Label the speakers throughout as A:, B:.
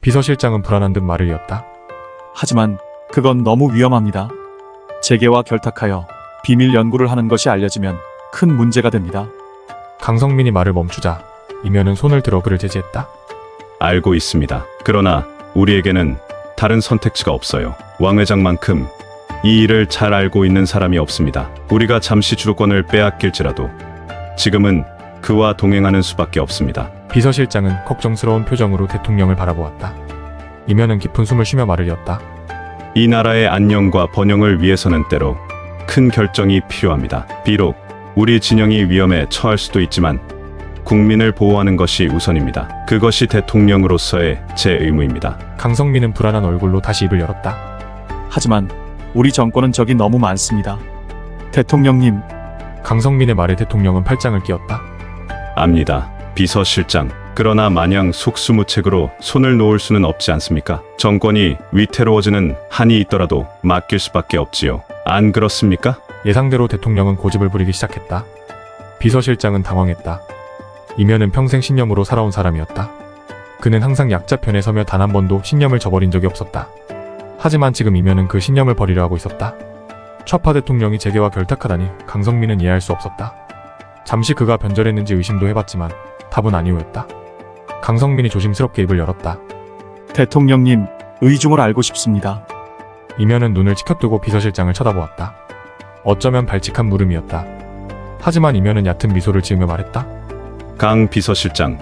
A: 비서실장은 불안한 듯 말을 이었다.
B: 하지만 그건 너무 위험합니다. 재계와 결탁하여 비밀 연구를 하는 것이 알려지면 큰 문제가 됩니다.
A: 강성민이 말을 멈추자 이면은 손을 들어 그를 제지했다.
C: 알고 있습니다. 그러나 우리에게는 다른 선택지가 없어요. 왕 회장만큼 이 일을 잘 알고 있는 사람이 없습니다. 우리가 잠시 주도권을 빼앗길지라도 지금은 그와 동행하는 수밖에 없습니다.
A: 비서실장은 걱정스러운 표정으로 대통령을 바라보았다. 이면은 깊은 숨을 쉬며 말을 이었다.
C: 이 나라의 안녕과 번영을 위해서는 때로 큰 결정이 필요합니다. 비록 우리 진영이 위험에 처할 수도 있지만 국민을 보호하는 것이 우선입니다. 그것이 대통령으로서의 제 의무입니다.
A: 강성민은 불안한 얼굴로 다시 입을 열었다.
B: 하지만 우리 정권은 적이 너무 많습니다. 대통령님,
A: 강성민의 말에 대통령은 팔짱을 끼었다.
C: 압니다. 비서실장. 그러나 마냥 속수무책으로 손을 놓을 수는 없지 않습니까? 정권이 위태로워지는 한이 있더라도 맡길 수밖에 없지요. 안 그렇습니까?
A: 예상대로 대통령은 고집을 부리기 시작했다. 비서실장은 당황했다. 이면은 평생 신념으로 살아온 사람이었다. 그는 항상 약자 편에 서며 단 한 번도 신념을 저버린 적이 없었다. 하지만 지금 이면은 그 신념을 버리려 하고 있었다. 좌파 대통령이 재계와 결탁하다니 강성민은 이해할 수 없었다. 잠시 그가 변절했는지 의심도 해봤지만 답은 아니오였다. 강성민이 조심스럽게 입을 열었다.
B: 대통령님, 의중을 알고 싶습니다.
A: 이면은 눈을 치켜뜨고 비서실장을 쳐다보았다. 어쩌면 발칙한 물음이었다. 하지만 이면은 얕은 미소를 지으며 말했다.
C: 강 비서실장.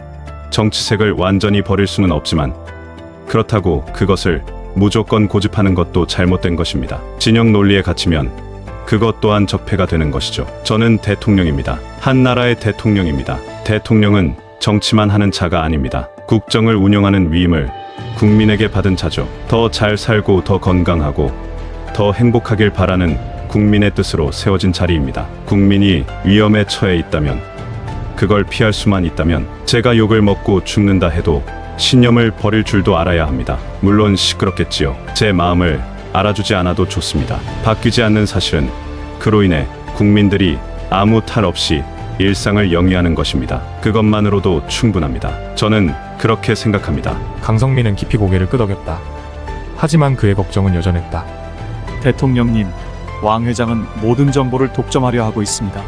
C: 정치색을 완전히 버릴 수는 없지만 그렇다고 그것을 무조건 고집하는 것도 잘못된 것입니다. 진영 논리에 갇히면 그것 또한 적폐가 되는 것이죠. 저는 대통령입니다. 한 나라의 대통령입니다. 대통령은 정치만 하는 자가 아닙니다. 국정을 운영하는 위임을 국민에게 받은 자죠. 더 잘 살고 더 건강하고 더 행복하길 바라는 국민의 뜻으로 세워진 자리입니다. 국민이 위험에 처해 있다면, 그걸 피할 수만 있다면 제가 욕을 먹고 죽는다 해도 신념을 버릴 줄도 알아야 합니다. 물론 시끄럽겠지요. 제 마음을 알아주지 않아도 좋습니다. 바뀌지 않는 사실은 그로 인해 국민들이 아무 탈 없이 일상을 영위하는 것입니다. 그것만으로도 충분합니다. 저는 그렇게 생각합니다.
A: 강성민은 깊이 고개를 끄덕였다. 하지만 그의 걱정은 여전했다.
B: 대통령님, 왕 회장은 모든 정보를 독점하려 하고 있습니다.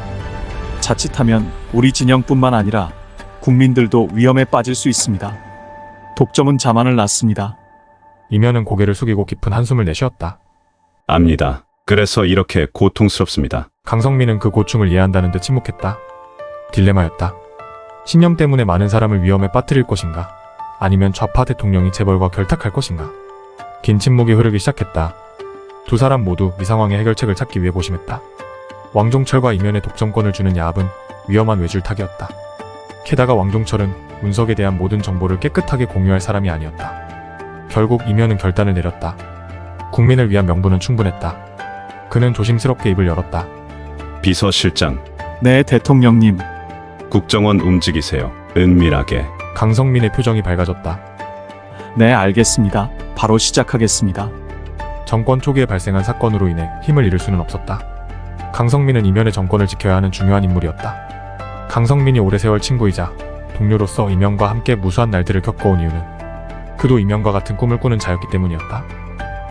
B: 자칫하면 우리 진영뿐만 아니라 국민들도 위험에 빠질 수 있습니다. 독점은 자만을 낳습니다.
A: 이면은 고개를 숙이고 깊은 한숨을 내쉬었다.
C: 압니다. 그래서 이렇게 고통스럽습니다.
A: 강성민은 그 고충을 이해한다는 듯 침묵했다. 딜레마였다. 신념 때문에 많은 사람을 위험에 빠뜨릴 것인가, 아니면 좌파 대통령이 재벌과 결탁할 것인가. 긴 침묵이 흐르기 시작했다. 두 사람 모두 이 상황의 해결책을 찾기 위해 고심했다. 왕종철과 이면의 독점권을 주는 야합은 위험한 외줄타기였다. 게다가 왕종철은 운석에 대한 모든 정보를 깨끗하게 공유할 사람이 아니었다. 결국 이면은 결단을 내렸다. 국민을 위한 명분은 충분했다. 그는 조심스럽게 입을 열었다.
C: 비서실장.
B: 네, 대통령님.
C: 국정원 움직이세요. 은밀하게.
A: 강성민의 표정이 밝아졌다.
B: 네, 알겠습니다. 바로 시작하겠습니다.
A: 정권 초기에 발생한 사건으로 인해 힘을 잃을 수는 없었다. 강성민은 이면의 정권을 지켜야 하는 중요한 인물이었다. 강성민이 오래 세월 친구이자 동료로서 이면과 함께 무수한 날들을 겪어온 이유는 그도 이면과 같은 꿈을 꾸는 자였기 때문이었다.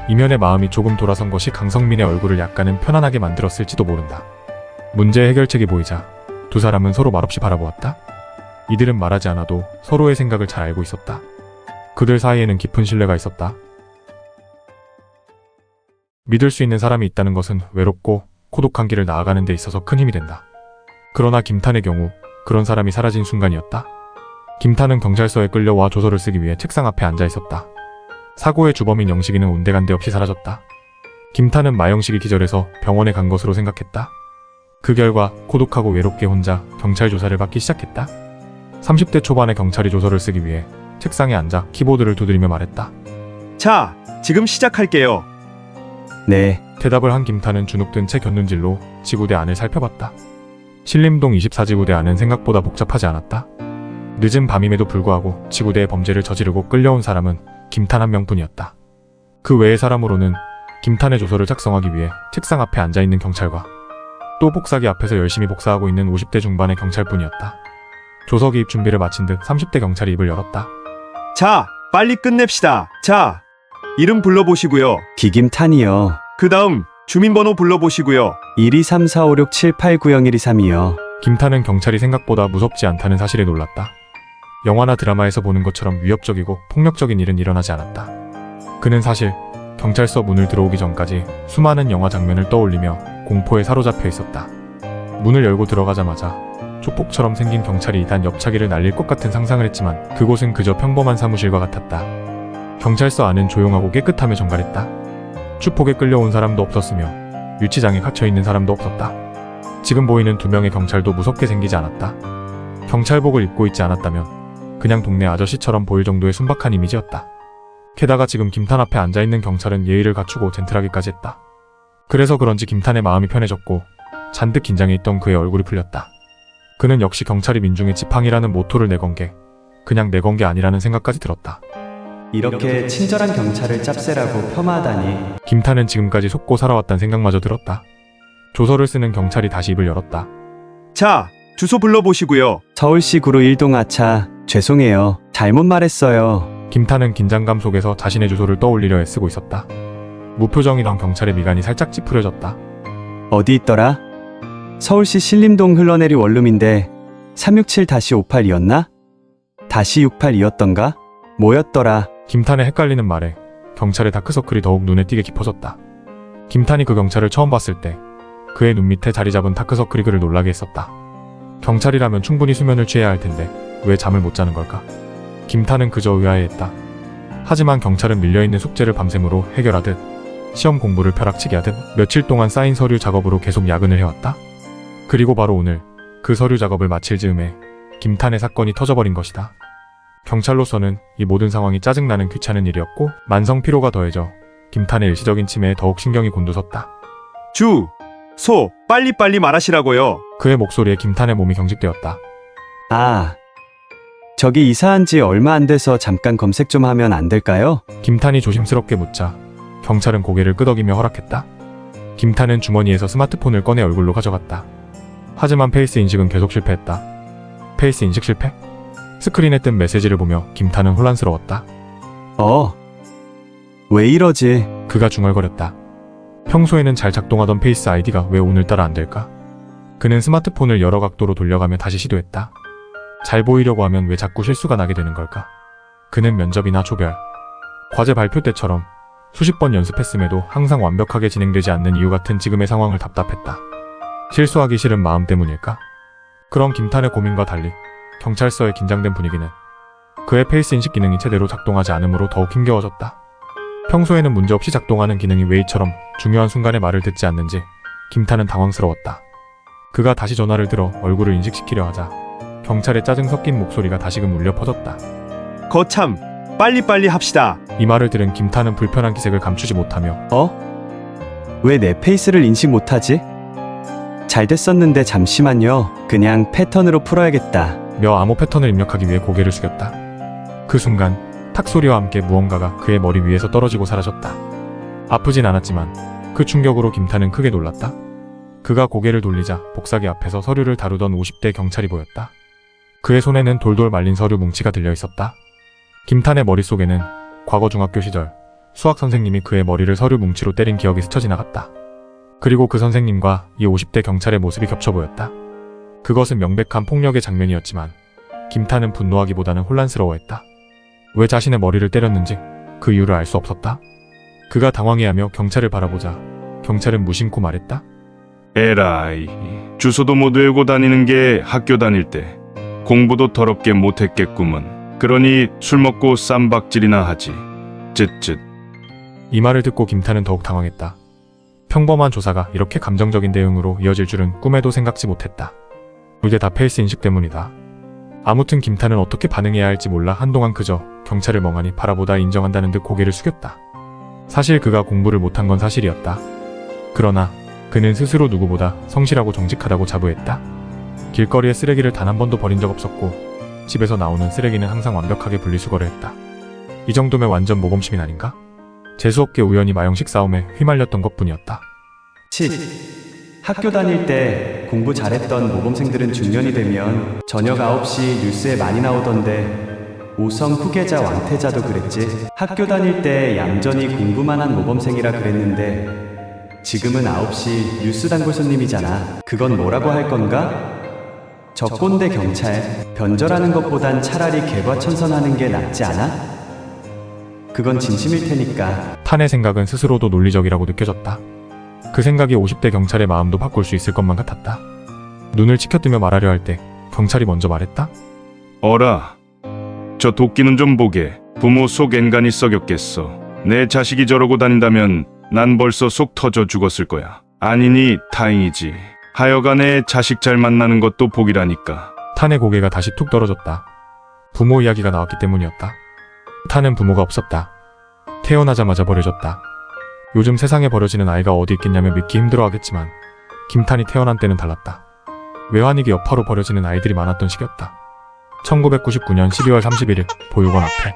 A: 이면의 마음이 조금 돌아선 것이 강성민의 얼굴을 약간은 편안하게 만들었을지도 모른다. 문제의 해결책이 보이자 두 사람은 서로 말없이 바라보았다. 이들은 말하지 않아도 서로의 생각을 잘 알고 있었다. 그들 사이에는 깊은 신뢰가 있었다. 믿을 수 있는 사람이 있다는 것은 외롭고 고독한 길을 나아가는 데 있어서 큰 힘이 된다. 그러나 김탄의 경우 그런 사람이 사라진 순간이었다. 김탄은 경찰서에 끌려와 조서를 쓰기 위해 책상 앞에 앉아 있었다. 사고의 주범인 영식이는 온데간데 없이 사라졌다. 김탄은 마영식이 기절해서 병원에 간 것으로 생각했다. 그 결과 고독하고 외롭게 혼자 경찰 조사를 받기 시작했다. 30대 초반의 경찰이 조서를 쓰기 위해 책상에 앉아 키보드를 두드리며 말했다.
D: 자, 지금 시작할게요.
E: 네.
A: 대답을 한 김탄은 주눅든 채 곁눈질로 지구대 안을 살펴봤다. 신림동 24지구대 안은 생각보다 복잡하지 않았다. 늦은 밤임에도 불구하고 지구대의 범죄를 저지르고 끌려온 사람은 김탄 한 명뿐이었다. 그 외의 사람으로는 김탄의 조서를 작성하기 위해 책상 앞에 앉아있는 경찰과 또 복사기 앞에서 열심히 복사하고 있는 50대 중반의 경찰뿐이었다. 조서기입 준비를 마친 듯 30대 경찰이 입을 열었다.
D: 자, 빨리 끝냅시다. 자, 이름 불러보시고요.
E: 기김탄이요.
D: 그 다음 주민번호 불러보시고요.
E: 1234567890123이요.
A: 김탄은 경찰이 생각보다 무섭지 않다는 사실에 놀랐다. 영화나 드라마에서 보는 것처럼 위협적이고 폭력적인 일은 일어나지 않았다. 그는 사실 경찰서 문을 들어오기 전까지 수많은 영화 장면을 떠올리며 공포에 사로잡혀 있었다. 문을 열고 들어가자마자 조폭처럼 생긴 경찰이 이단 옆차기를 날릴 것 같은 상상을 했지만 그곳은 그저 평범한 사무실과 같았다. 경찰서 안은 조용하고 깨끗하며 정갈했다. 추폭에 끌려온 사람도 없었으며 유치장에 갇혀있는 사람도 없었다. 지금 보이는 두 명의 경찰도 무섭게 생기지 않았다. 경찰복을 입고 있지 않았다면 그냥 동네 아저씨처럼 보일 정도의 순박한 이미지였다. 게다가 지금 김탄 앞에 앉아있는 경찰은 예의를 갖추고 젠틀하기까지 했다. 그래서 그런지 김탄의 마음이 편해졌고 잔뜩 긴장해 있던 그의 얼굴이 풀렸다. 그는 역시 경찰이 민중의 지팡이라는 모토를 내건 게 그냥 내건 게 아니라는 생각까지 들었다.
E: 이렇게 친절한 경찰을 짭새라고 폄하하다니.
A: 김탄은 지금까지 속고 살아왔다는 생각마저 들었다. 조서를 쓰는 경찰이 다시 입을 열었다.
D: 자, 주소 불러보시고요.
E: 서울시 구로 1동 아차. 죄송해요. 잘못 말했어요.
A: 김탄은 긴장감 속에서 자신의 주소를 떠올리려 애쓰고 있었다. 무표정이던 경찰의 미간이 살짝 찌푸려졌다.
E: 어디 있더라? 서울시 신림동 흘러내리 원룸인데 367-58이었나? 다시 68이었던가? 뭐였더라?
A: 김탄의 헷갈리는 말에 경찰의 다크서클이 더욱 눈에 띄게 깊어졌다. 김탄이 그 경찰을 처음 봤을 때 그의 눈 밑에 자리 잡은 다크서클이 그를 놀라게 했었다. 경찰이라면 충분히 수면을 취해야 할 텐데 왜 잠을 못 자는 걸까? 김탄은 그저 의아해했다. 하지만 경찰은 밀려있는 숙제를 밤샘으로 해결하듯 시험 공부를 벼락치기 하듯 며칠 동안 쌓인 서류 작업으로 계속 야근을 해왔다. 그리고 바로 오늘 그 서류 작업을 마칠 즈음에 김탄의 사건이 터져버린 것이다. 경찰로서는 이 모든 상황이 짜증나는 귀찮은 일이었고 만성 피로가 더해져 김탄의 일시적인 치매에 더욱 신경이 곤두섰다.
D: 빨리빨리 말하시라고요.
A: 그의 목소리에 김탄의 몸이 경직되었다.
E: 아, 저기 이사한 지 얼마 안 돼서 잠깐 검색 좀 하면 안 될까요?
A: 김탄이 조심스럽게 묻자 경찰은 고개를 끄덕이며 허락했다. 김탄은 주머니에서 스마트폰을 꺼내 얼굴로 가져갔다. 하지만 페이스 인식은 계속 실패했다. 페이스 인식 실패? 스크린에 뜬 메시지를 보며 김탄은 혼란스러웠다.
E: 왜 이러지?
A: 그가 중얼거렸다. 평소에는 잘 작동하던 페이스 아이디가 왜 오늘따라 안 될까? 그는 스마트폰을 여러 각도로 돌려가며 다시 시도했다. 잘 보이려고 하면 왜 자꾸 실수가 나게 되는 걸까? 그는 면접이나 조별, 과제 발표 때처럼 수십 번 연습했음에도 항상 완벽하게 진행되지 않는 이유 같은 지금의 상황을 답답했다. 실수하기 싫은 마음 때문일까? 그럼 김탄의 고민과 달리 경찰서의 긴장된 분위기는 그의 페이스 인식 기능이 제대로 작동하지 않으므로 더욱 힘겨워졌다. 평소에는 문제없이 작동하는 기능이 왜 이처럼 중요한 순간에 말을 듣지 않는지 김탄은 당황스러웠다. 그가 다시 전화를 들어 얼굴을 인식시키려 하자 경찰의 짜증 섞인 목소리가 다시금 울려 퍼졌다.
D: 거참, 빨리빨리 합시다.
A: 이 말을 들은 김탄은 불편한 기색을 감추지 못하며
E: 왜 내 페이스를 인식 못하지? 잘 됐었는데 잠시만요. 그냥 패턴으로 풀어야겠다.
A: 며 암호 패턴을 입력하기 위해 고개를 숙였다. 그 순간 탁 소리와 함께 무언가가 그의 머리 위에서 떨어지고 사라졌다. 아프진 않았지만 그 충격으로 김탄은 크게 놀랐다. 그가 고개를 돌리자 복사기 앞에서 서류를 다루던 50대 경찰이 보였다. 그의 손에는 돌돌 말린 서류 뭉치가 들려 있었다. 김탄의 머릿속에는 과거 중학교 시절 수학 선생님이 그의 머리를 서류 뭉치로 때린 기억이 스쳐 지나갔다. 그리고 그 선생님과 이 50대 경찰의 모습이 겹쳐 보였다. 그것은 명백한 폭력의 장면이었지만 김탄은 분노하기보다는 혼란스러워했다. 왜 자신의 머리를 때렸는지 그 이유를 알 수 없었다. 그가 당황해하며 경찰을 바라보자 경찰은 무심코 말했다.
F: 에라이, 주소도 못 외우고 다니는 게 학교 다닐 때 공부도 더럽게 못했겠구먼. 그러니 술 먹고 쌈박질이나 하지. 쯧쯧.
A: 이 말을 듣고 김탄은 더욱 당황했다. 평범한 조사가 이렇게 감정적인 대응으로 이어질 줄은 꿈에도 생각지 못했다. 이게 다 페이스 인식 때문이다. 아무튼 김탄은 어떻게 반응해야 할지 몰라 한동안 그저 경찰을 멍하니 바라보다 인정한다는 듯 고개를 숙였다. 사실 그가 공부를 못한 건 사실이었다. 그러나 그는 스스로 누구보다 성실하고 정직하다고 자부했다. 길거리에 쓰레기를 단 한 번도 버린 적 없었고 집에서 나오는 쓰레기는 항상 완벽하게 분리수거를 했다. 이 정도면 완전 모범시민 아닌가? 재수없게 우연히 마영식 싸움에 휘말렸던 것뿐이었다.
E: 학교 다닐 때 공부 잘했던 모범생들은 중년이 되면 저녁 9시 뉴스에 많이 나오던데 오성 후계자 왕태자도 그랬지. 학교 다닐 때 얌전히 공부만 한 모범생이라 그랬는데 지금은 9시 뉴스 단골 손님이잖아. 그건 뭐라고 할 건가? 저 꼰대 경찰 변절하는 것보단 차라리 개과천선하는 게 낫지 않아? 그건 진심일 테니까.
A: 탄의 생각은 스스로도 논리적이라고 느껴졌다. 그 생각이 50대 경찰의 마음도 바꿀 수 있을 것만 같았다. 눈을 치켜뜨며 말하려 할 때 경찰이 먼저 말했다.
F: 어라, 저 도끼는 좀 보게. 부모 속 엔간히 썩였겠어. 내 자식이 저러고 다닌다면 난 벌써 속 터져 죽었을 거야. 아니니 다행이지. 하여간에 자식 잘 만나는 것도 복이라니까.
A: 탄의 고개가 다시 툭 떨어졌다. 부모 이야기가 나왔기 때문이었다. 탄은 부모가 없었다. 태어나자마자 버려졌다. 요즘 세상에 버려지는 아이가 어디 있겠냐며 믿기 힘들어하겠지만 김탄이 태어난 때는 달랐다. 외환위기 여파로 버려지는 아이들이 많았던 시기였다. 1999년 12월 31일 보육원 앞에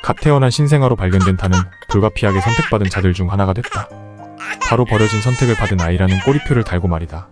A: 갓 태어난 신생아로 발견된 탄은 불가피하게 선택받은 자들 중 하나가 됐다. 바로 버려진 선택을 받은 아이라는 꼬리표를 달고 말이다.